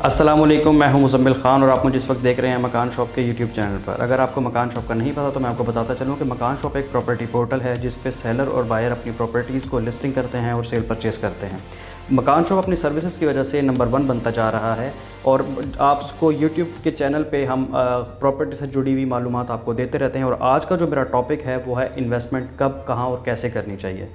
अस्सलामुअलैकुम, मैं हूं मुज़म्मिल ख़ान और आप मुझे इस वक्त देख रहे हैं मकान शॉप के यूट्यूब चैनल पर। अगर आपको मकान शॉप का नहीं पता तो मैं आपको बताता चलूं कि मकान शॉप एक प्रॉपर्टी पोर्टल है जिस पे सेलर और बायर अपनी प्रॉपर्टीज़ को लिस्टिंग करते हैं और सेल परचेज़ करते हैं। मकान शॉप अपनी सर्विसेज की वजह से नंबर 1 बनता जा रहा है और आपको यूट्यूब के चैनल पे हम प्रॉपर्टी से जुड़ी हुई मालूमात आपको देते रहते हैं। और आज का जो मेरा टॉपिक है वो है इन्वेस्टमेंट कब, कहाँ और कैसे करनी चाहिए।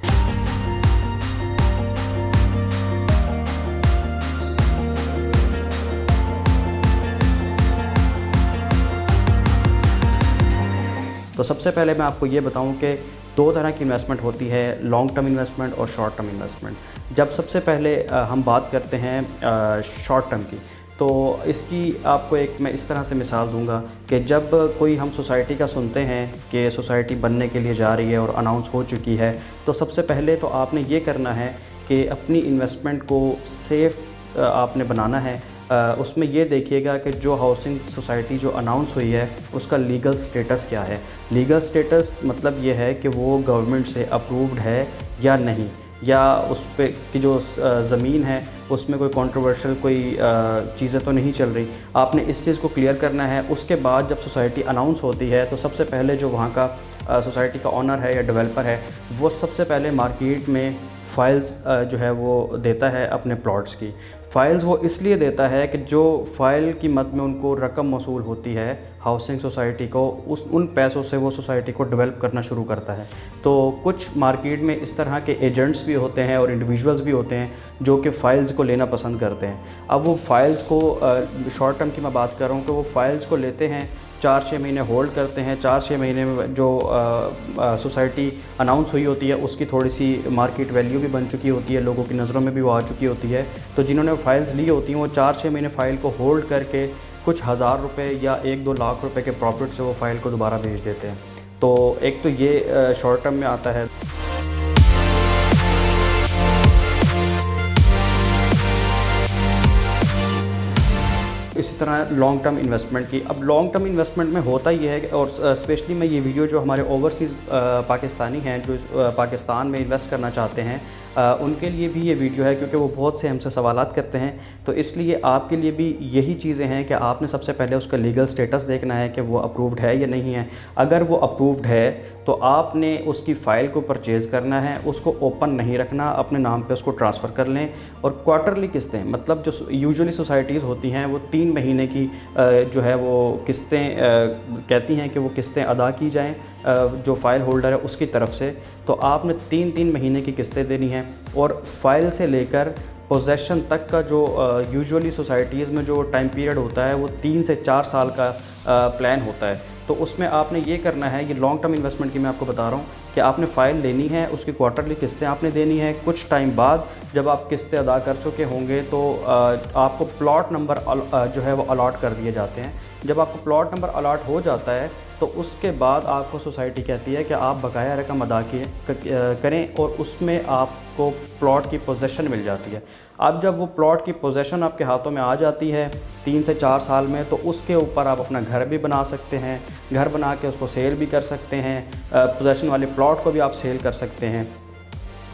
तो सबसे पहले मैं आपको ये बताऊं कि दो तरह की इन्वेस्टमेंट होती है, लॉन्ग टर्म इन्वेस्टमेंट और शॉर्ट टर्म इन्वेस्टमेंट। जब सबसे पहले हम बात करते हैं शॉर्ट टर्म की, तो इसकी आपको एक मैं इस तरह से मिसाल दूंगा कि जब कोई हम सोसाइटी का सुनते हैं कि सोसाइटी बनने के लिए जा रही है और अनाउंस हो चुकी है, तो सबसे पहले तो आपने ये करना है कि अपनी इन्वेस्टमेंट को सेफ़ आपने बनाना है। उसमें ये देखिएगा कि जो हाउसिंग सोसाइटी जो अनाउंस हुई है उसका लीगल स्टेटस क्या है। लीगल स्टेटस मतलब ये है कि वो गवर्नमेंट से अप्रूव्ड है या नहीं, या उस पे की जो ज़मीन है उसमें कोई कंट्रोवर्शियल कोई चीज़ें तो नहीं चल रही। आपने इस चीज़ को क्लियर करना है। उसके बाद जब सोसाइटी अनाउंस होती है तो सबसे पहले जो वहाँ का सोसाइटी का ओनर है या डेवलपर है वो सबसे पहले मार्केट में फ़ाइल्स जो है वो देता है अपने प्लॉट्स की। फ़ाइल्स वो इसलिए देता है कि जो फ़ाइल की मद में उनको रकम मौसूल होती है हाउसिंग सोसाइटी को, उन पैसों से वो सोसाइटी को डेवलप करना शुरू करता है। तो कुछ मार्केट में इस तरह के एजेंट्स भी होते हैं और इंडिविजुअल्स भी होते हैं जो कि फ़ाइल्स को लेना पसंद करते हैं। अब वो फ़ाइल्स को शॉर्ट टर्म की मैं बात कर रहा हूँ कि वो फ़ाइल्स को लेते हैं, 4-6 महीने होल्ड करते हैं। 4-6 महीने में जो सोसाइटी अनाउंस हुई होती है उसकी थोड़ी सी मार्केट वैल्यू भी बन चुकी होती है, लोगों की नज़रों में भी वो आ चुकी होती है। तो जिन्होंने फ़ाइल्स ली होती हैं वो 4-6 महीने फ़ाइल को होल्ड करके कुछ हज़ार रुपये या 1-2 लाख रुपए के प्रॉफिट से वो फ़ाइल को दोबारा बेच देते हैं। तो एक तो ये शॉर्ट टर्म में आता है। इसी तरह लॉन्ग टर्म इन्वेस्टमेंट की। अब लॉन्ग टर्म इन्वेस्टमेंट में होता ही है और स्पेशली मैं ये वीडियो जो हमारे ओवरसीज़ पाकिस्तानी हैं जो पाकिस्तान में इन्वेस्ट करना चाहते हैं उनके लिए भी ये वीडियो है, क्योंकि वो बहुत से हमसे सवालात करते हैं। तो इसलिए आपके लिए भी यही चीज़ें हैं कि आपने सबसे पहले उसका लीगल स्टेटस देखना है कि वो अप्रूव्ड है या नहीं है। अगर वो अप्रूव्ड है तो आपने उसकी फ़ाइल को परचेज़ करना है, उसको ओपन नहीं रखना, अपने नाम पे उसको ट्रांसफ़र कर लें। और क्वार्टरली किस्तें, मतलब जो यूजुअली सोसाइटीज़ होती हैं वो 3 महीने की जो है वो किस्तें कहती हैं कि वो किस्तें अदा की जाएँ जो फ़ाइल होल्डर है उसकी तरफ से। तो आपने 3-3 महीने की किस्तें देनी हैं और फ़ाइल से लेकर पोजेसन तक का जो यूजुअली सोसाइटीज़ में जो टाइम पीरियड होता है वो 3 से 4 साल का प्लान होता है। तो उसमें आपने ये करना है, ये लॉन्ग टर्म इन्वेस्टमेंट की मैं आपको बता रहा हूँ कि आपने फ़ाइल लेनी है, उसकी क्वार्टरली किस्तें आपने देनी है। कुछ टाइम बाद जब आप किस्तें अदा कर चुके होंगे तो आपको प्लॉट नंबर जो है वो अलॉट कर दिए जाते हैं। जब आपको प्लॉट नंबर अलॉट हो जाता है तो उसके बाद आपको सोसाइटी कहती है कि आप बकाया रकम अदा करें और उसमें आपको प्लॉट की पोजीशन मिल जाती है। अब जब वो प्लॉट की पोजीशन आपके हाथों में आ जाती है 3 से 4 साल में, तो उसके ऊपर आप अपना घर भी बना सकते हैं। घर बना के उसको सेल भी कर सकते हैं, पोजीशन वाले प्लॉट को भी आप सेल कर सकते हैं।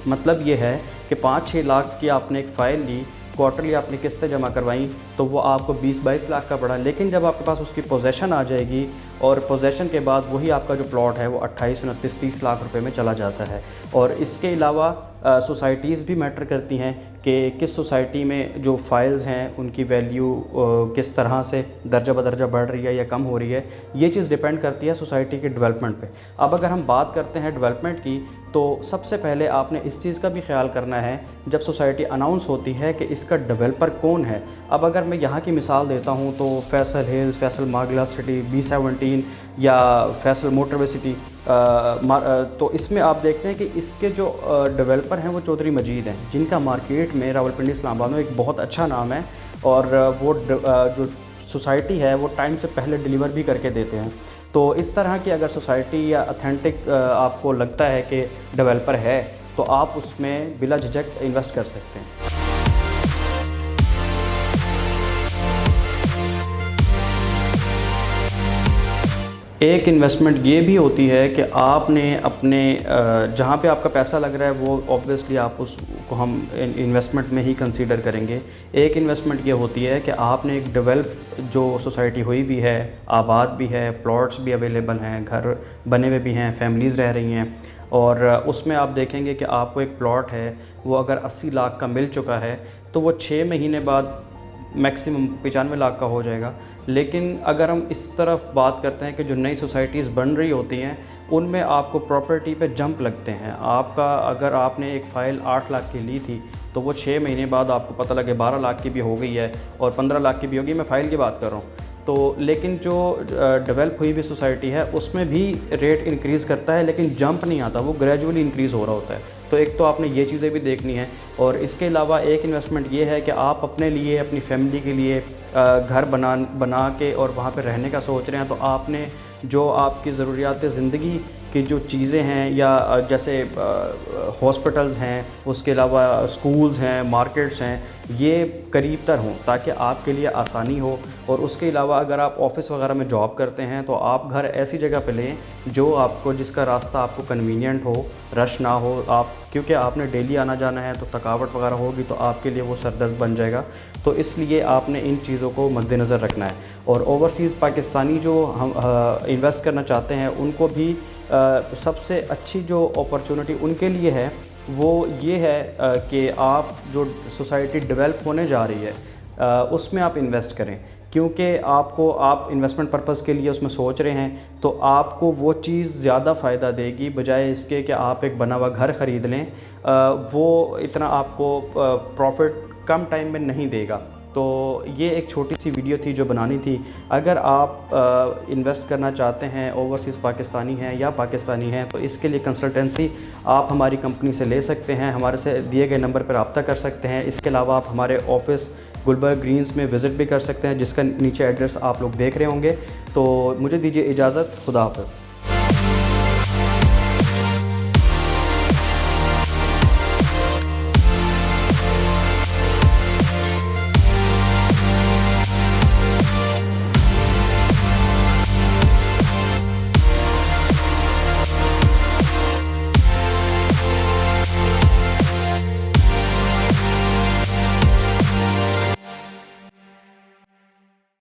मतलब ये है कि 5-6 लाख की आपने एक फ़ाइल ली, क्वार्टरली आपने किस्तें जमा करवाई तो वो आपको 20-22 लाख का पड़ा। लेकिन जब आपके पास उसकी पोजेसन आ जाएगी और पोजेसन के बाद वही आपका जो प्लॉट है वो 28-29-30 लाख रुपए में चला जाता है। और इसके अलावा सोसाइटीज़ भी मैटर करती हैं कि किस सोसाइटी में जो फ़ाइल्स हैं उनकी वैल्यू किस तरह से दर्जा बदर्जा बढ़ रही है या कम हो रही है। ये चीज़ डिपेंड करती है सोसाइटी के डेवलपमेंट पे। अब अगर हम बात करते हैं डेवलपमेंट की, तो सबसे पहले आपने इस चीज़ का भी ख्याल करना है जब सोसाइटी अनाउंस होती है कि इसका डेवलपर कौन है। अब अगर मैं यहाँ की मिसाल देता हूँ तो फैसल हिल्स, फैसल मार्गला सिटी, B17 या फैसल मोटरवे सिटी, तो इसमें आप देखते हैं कि इसके जो डेवलपर हैं वो चौधरी मजीद हैं, जिनका मार्केट में रावलपिंडी इस्लामाबाद में एक बहुत अच्छा नाम है। और वो जो सोसाइटी है वो टाइम से पहले डिलीवर भी करके देते हैं। तो इस तरह की अगर सोसाइटी या ऑथेंटिक आपको लगता है कि डेवलपर है तो आप उसमें बिला झिझक इन्वेस्ट कर सकते हैं। एक इन्वेस्टमेंट ये भी होती है कि आपने अपने जहाँ पे आपका पैसा लग रहा है वो ऑब्वियसली आप उसको हम इन्वेस्टमेंट में ही कंसीडर करेंगे। एक इन्वेस्टमेंट ये होती है कि आपने एक डेवलप जो सोसाइटी हुई भी है, आबाद भी है, प्लॉट्स भी अवेलेबल हैं, घर बने हुए भी हैं, फैमिलीज़ रह रही हैं, और उसमें आप देखेंगे कि आपको एक प्लॉट है वो अगर 80 लाख का मिल चुका है तो वो 6 महीने बाद मैक्सिमम 95 लाख का हो जाएगा। लेकिन अगर हम इस तरफ बात करते हैं कि जो नई सोसाइटीज़ बन रही होती हैं उनमें आपको प्रॉपर्टी पे जंप लगते हैं। आपका अगर आपने एक फ़ाइल 8 लाख की ली थी तो वो 6 महीने बाद आपको पता लगे 12 लाख की भी हो गई है और 15 लाख की भी होगी, मैं फ़ाइल की बात कर रहा हूँ। तो लेकिन जो डेवलप हुई हुई सोसाइटी है उसमें भी रेट इंक्रीज़ करता है लेकिन जंप नहीं आता, वो ग्रेजुअली इंक्रीज़ हो रहा होता है। तो एक तो आपने ये चीज़ें भी देखनी है, और इसके अलावा एक इन्वेस्टमेंट ये है कि आप अपने लिए, अपनी फैमिली के लिए घर बना के और वहाँ पे रहने का सोच रहे हैं, तो आपने जो आपकी ज़रूरियात ज़िंदगी की जो चीज़ें हैं, या जैसे हॉस्पिटल्स हैं, उसके अलावा स्कूल्स हैं, मार्केट्स हैं, ये करीब तर हों ताकि आपके लिए आसानी हो। और उसके अलावा अगर आप ऑफ़िस वगैरह में जॉब करते हैं तो आप घर ऐसी जगह पे लें जो आपको, जिसका रास्ता आपको कन्वीनियंट हो, रश ना हो। आप क्योंकि आपने डेली आना जाना है तो थकावट वगैरह होगी तो आपके लिए वो सरदर्द बन जाएगा। तो इसलिए आपने इन चीज़ों को मद्देनज़र रखना है। और ओवरसीज़ पाकिस्तानी जो हम इन्वेस्ट करना चाहते हैं उनको भी सबसे अच्छी जो अपॉर्चुनिटी उनके लिए है वो ये है कि आप जो सोसाइटी डेवलप होने जा रही है उसमें आप इन्वेस्ट करें, क्योंकि आप इन्वेस्टमेंट पर्पज़ के लिए उसमें सोच रहे हैं तो आपको वो चीज़ ज़्यादा फ़ायदा देगी बजाय इसके कि आप एक बना हुआ घर ख़रीद लें। वो इतना आपको प्रॉफिट कम टाइम में नहीं देगा। तो ये एक छोटी सी वीडियो थी जो बनानी थी। अगर आप इन्वेस्ट करना चाहते हैं, ओवरसीज़ पाकिस्तानी हैं या पाकिस्तानी हैं, तो इसके लिए कंसल्टेंसी आप हमारी कंपनी से ले सकते हैं, हमारे से दिए गए नंबर पर रब्ता कर सकते हैं। इसके अलावा आप हमारे ऑफ़िस गुलबर्ग ग्रीन्स में विज़िट भी कर सकते हैं, जिसका नीचे एड्रेस आप लोग देख रहे होंगे। तो मुझे दीजिए इजाज़त, खुदा हाफ़िज़।